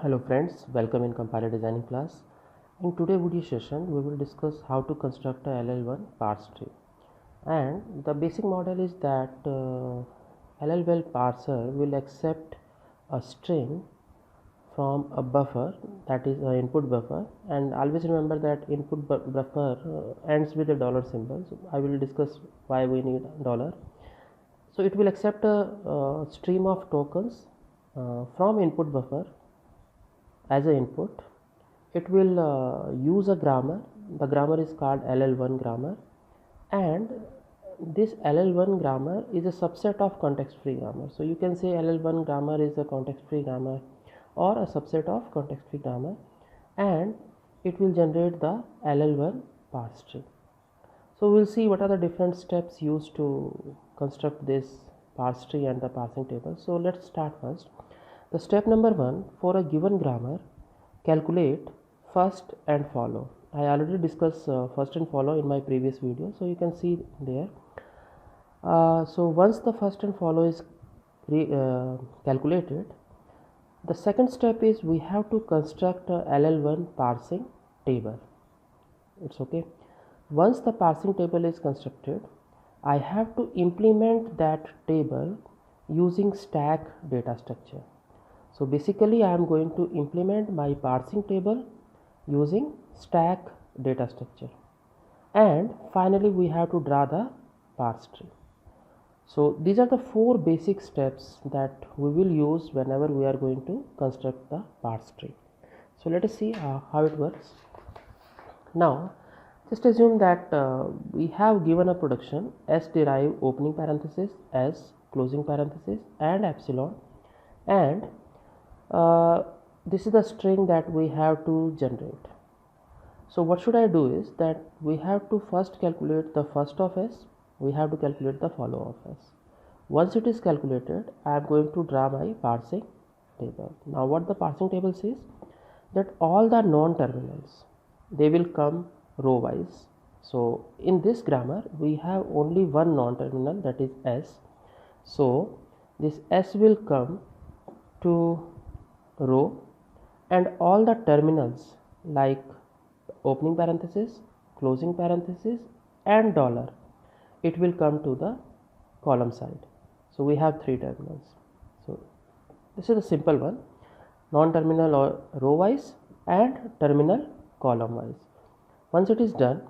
Hello friends, welcome in compiler designing class. In today's video session, we will discuss how to construct a LL1 parse tree. And the basic model is that LL1 parser will accept a string from a buffer, that is an input buffer, and always remember that input buffer ends with a dollar symbol. So I will discuss why we need dollar. So it will accept a stream of tokens from input buffer as an input. It will use a grammar. The grammar is called LL1 grammar, and this LL1 grammar is a subset of context free grammar. So you can say LL1 grammar is a context free grammar or a subset of context free grammar, and it will generate the LL1 parse tree. So we'll see what are the different steps used to construct this parse tree and the parsing table. So let's start first. The step number 1, for a given grammar, calculate first and follow. I already discussed first and follow in my previous video, so you can see there. So once the first and follow is calculated, the second step is we have to construct a LL1 parsing table. It's okay. Once the parsing table is constructed, I have to implement that table using stack data structure. So basically I am going to implement my parsing table using stack data structure, and finally we have to draw the parse tree. So these are the 4 basic steps that we will use whenever we are going to construct the parse tree. So let us see how it works. Now just assume that we have given a production s derive opening parenthesis, s closing parenthesis, and epsilon, and this is the string that we have to generate. So what should I do is that we have to first calculate the first of s, we have to calculate the follow of s. Once it is calculated, I am going to draw my parsing table. Now what the parsing table says, that all the non-terminals, they will come row wise. So in this grammar we have only one non-terminal, that is s. So this s will come to row, and all the terminals like opening parenthesis, closing parenthesis, and dollar, it will come to the column side. So we have 3 terminals. So this is a simple one, non-terminal or row wise and terminal column wise. Once it is done,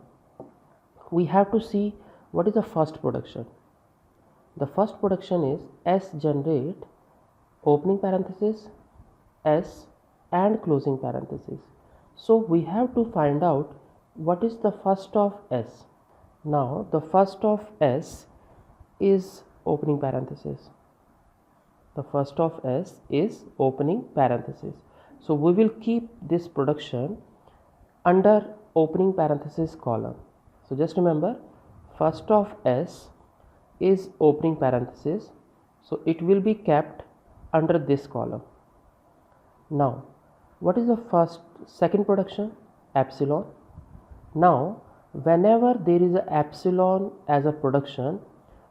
we have to see what is the first production. The first production is s generate opening parenthesis, s, and closing parenthesis. So we have to find out what is the first of s. Now the first of s is opening parenthesis. The first of s is opening parenthesis. So we will keep this production under opening parenthesis column. So just remember, first of s is opening parenthesis, so it will be kept under this column. Now what is the second production? Epsilon. Now whenever there is a epsilon as a production,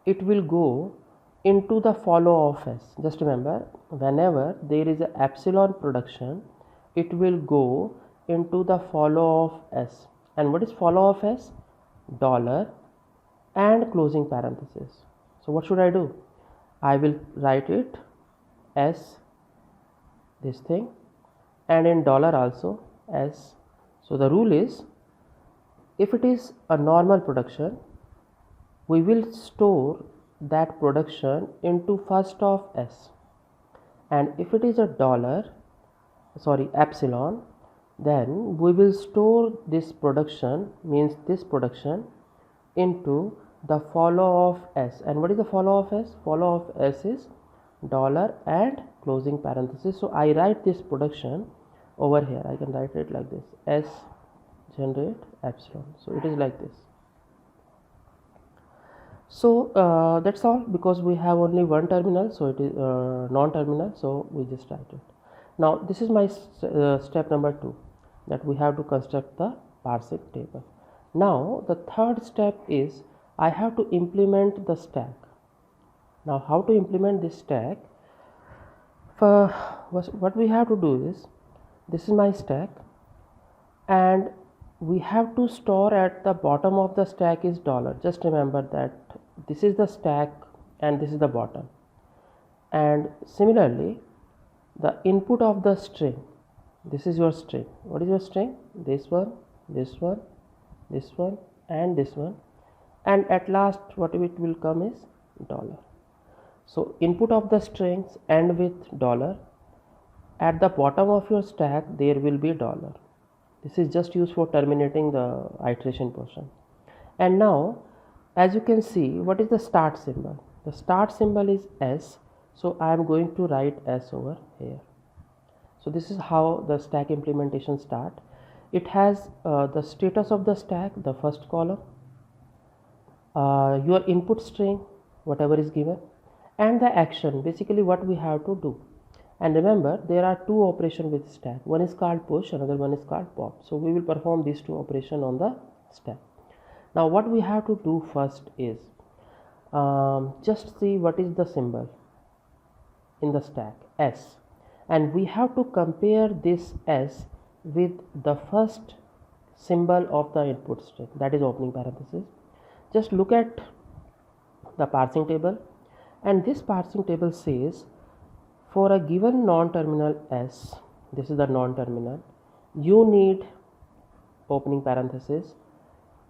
it will go into the follow of s. Just remember, whenever there is a epsilon production, it will go into the follow of s. And what is follow of s? Dollar and closing parenthesis. So what should I do? I will write it s, this thing, and in dollar also s. So the rule is, if it is a normal production, we will store that production into first of s, and if it is a epsilon, then we will store this production, means this production, into the follow of s. And what is the follow of s? Follow of s is dollar and closing parenthesis. So I write this production over here. I can write it like this, s generate epsilon. So it is like this. So that's all, because we have only one terminal, so it is non-terminal, so we just write it. Now this is my step number 2, that we have to construct the parsing table. Now the third step is I have to implement the stack. Now how to implement this stack? What we have to do is, this is my stack, and we have to store at the bottom of the stack is dollar. Just remember that this is the stack and this is the bottom. And similarly, the input of the string, this is your string. What is your string? This one, this one, this one, and this one, and at last what it will come is dollar. So input of the strings end with dollar. At the bottom of your stack there will be dollar. This is just used for terminating the iteration portion. And now, as you can see, what is the start symbol? The start symbol is S, so I am going to write S over here. So this is how the stack implementation start. It has the status of the stack, the first column, your input string, whatever is given, and the action, basically what we have to do. And remember, there are two operations with stack. One is called push, another one is called pop. So we will perform these two operations on the stack. Now what we have to do first is just see what is the symbol in the stack, S, and we have to compare this S with the first symbol of the input string, that is opening parenthesis. Just look at the parsing table, and this parsing table says for a given non-terminal S, this is the non-terminal, you need opening parenthesis.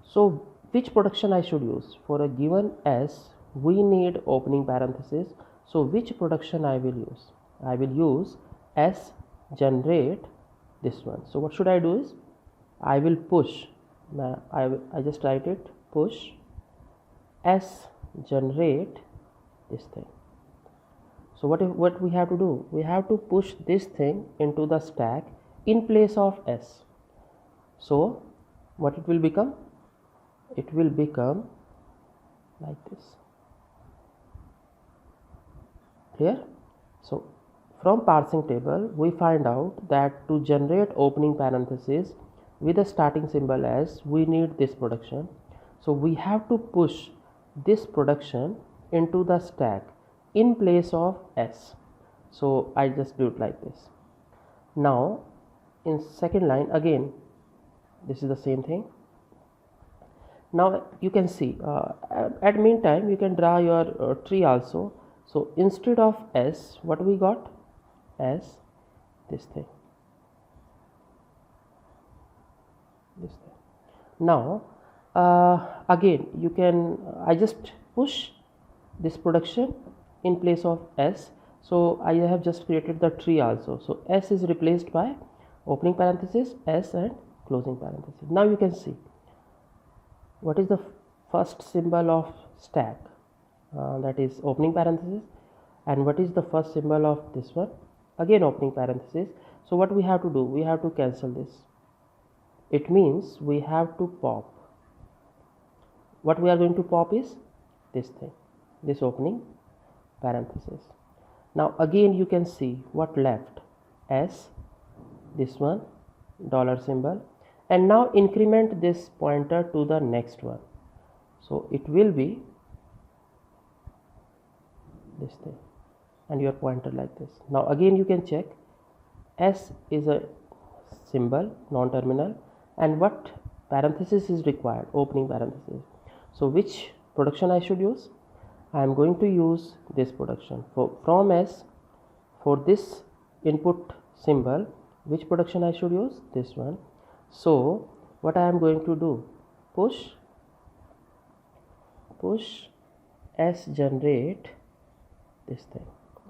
So which production I should use? For a given S, we need opening parenthesis. So which production I will use? I will use S generate this one. So what should I do is, I will push, I just write it, push S generate this thing. So what we have to do? We have to push this thing into the stack in place of S. So what it will become? It will become like this. Clear? So from parsing table we find out that to generate opening parenthesis with a starting symbol S, we need this production. So we have to push this production into the stack in place of S. So I just do it like this. Now in second line again, this is the same thing. Now you can see at meantime you can draw your tree also. So instead of S, what we got? S, this thing, this thing. Now again you can, I just push this production in place of S. So I have just created the tree also. So S is replaced by opening parenthesis, S, and closing parenthesis. Now you can see what is the first symbol of stack, that is opening parenthesis, and what is the first symbol of this one? Again opening parenthesis. So what we have to do? We have to cancel this. It means we have to pop. What we are going to pop is this thing, this opening parenthesis. Now again you can see what left, S, this one, dollar symbol, and now increment this pointer to the next one. So it will be this thing and your pointer like this. Now again you can check, S is a symbol, non-terminal, and what parenthesis is required? Opening parenthesis. So which production I should use? I am going to use this production from S. For this input symbol, which production I should use? This one. So what I am going to do? Push S generate this thing.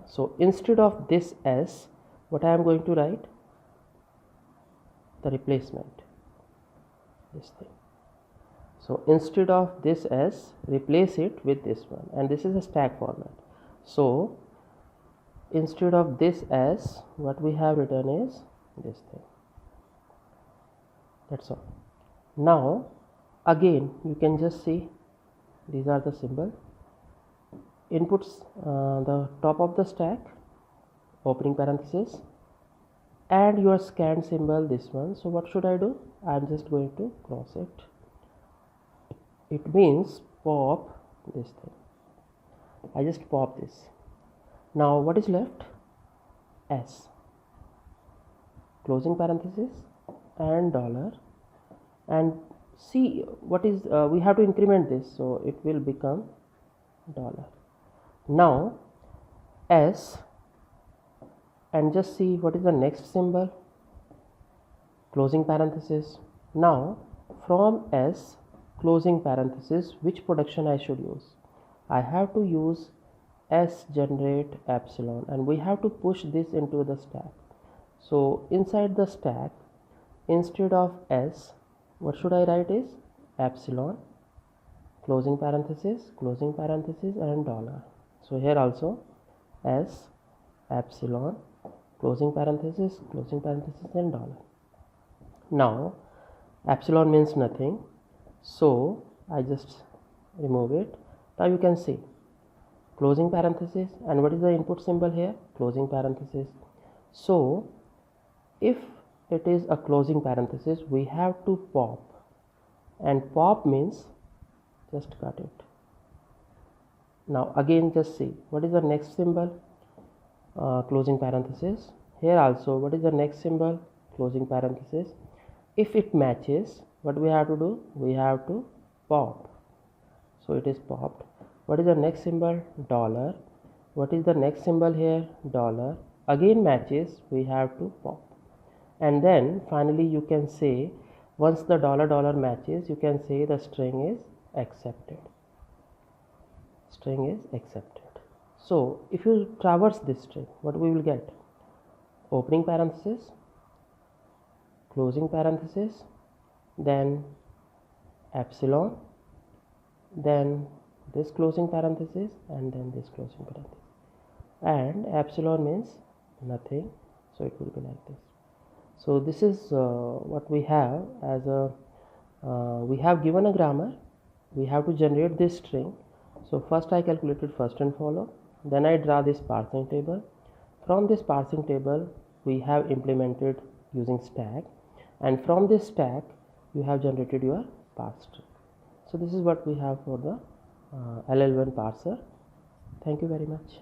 So instead of this S, what I am going to write? The replacement, this thing. So instead of this S, replace it with this one, and this is a stack format. So instead of this S, what we have written is this thing. That's all. Now again you can just see these are the symbol inputs, the top of the stack, opening parenthesis, and your scan symbol, this one. So what should I do? I am just going to cross it. It means pop this thing. I just pop this. Now what is left? S. closing parenthesis and dollar, and see what is we have to increment this, so it will become dollar. Now S, and just see what is the next symbol, closing parenthesis. Now from S closing parenthesis, which production I should use? I have to use S generate epsilon, and we have to push this into the stack. So inside the stack, instead of S, what should I write is epsilon closing parenthesis and dollar. So here also S epsilon closing parenthesis and dollar. Now epsilon means nothing, so I just remove it. Now you can see closing parenthesis, and what is the input symbol here? Closing parenthesis. So if it is a closing parenthesis, we have to pop, and pop means just cut it. Now again just see what is the next symbol, closing parenthesis. Here also what is the next symbol, closing parenthesis. If it matches, what we have to do? We have to pop. So it is popped. What is the next symbol? Dollar. What is the next symbol here? Dollar. Again matches, we have to pop. And then finally you can say, once the dollar matches, you can say the string is accepted. String is accepted. So if you traverse this string, what we will get? Opening parenthesis, closing parenthesis, then epsilon, then this closing parenthesis, and then this closing parenthesis. And epsilon means nothing, so it will be like this. So this is what we have as a we have given a grammar, we have to generate this string. So first I calculated first and follow, then I draw this parsing table. From this parsing table we have implemented using stack, and from this stack you have generated your parse string. So this is what we have for the LL1 parser. Thank you very much.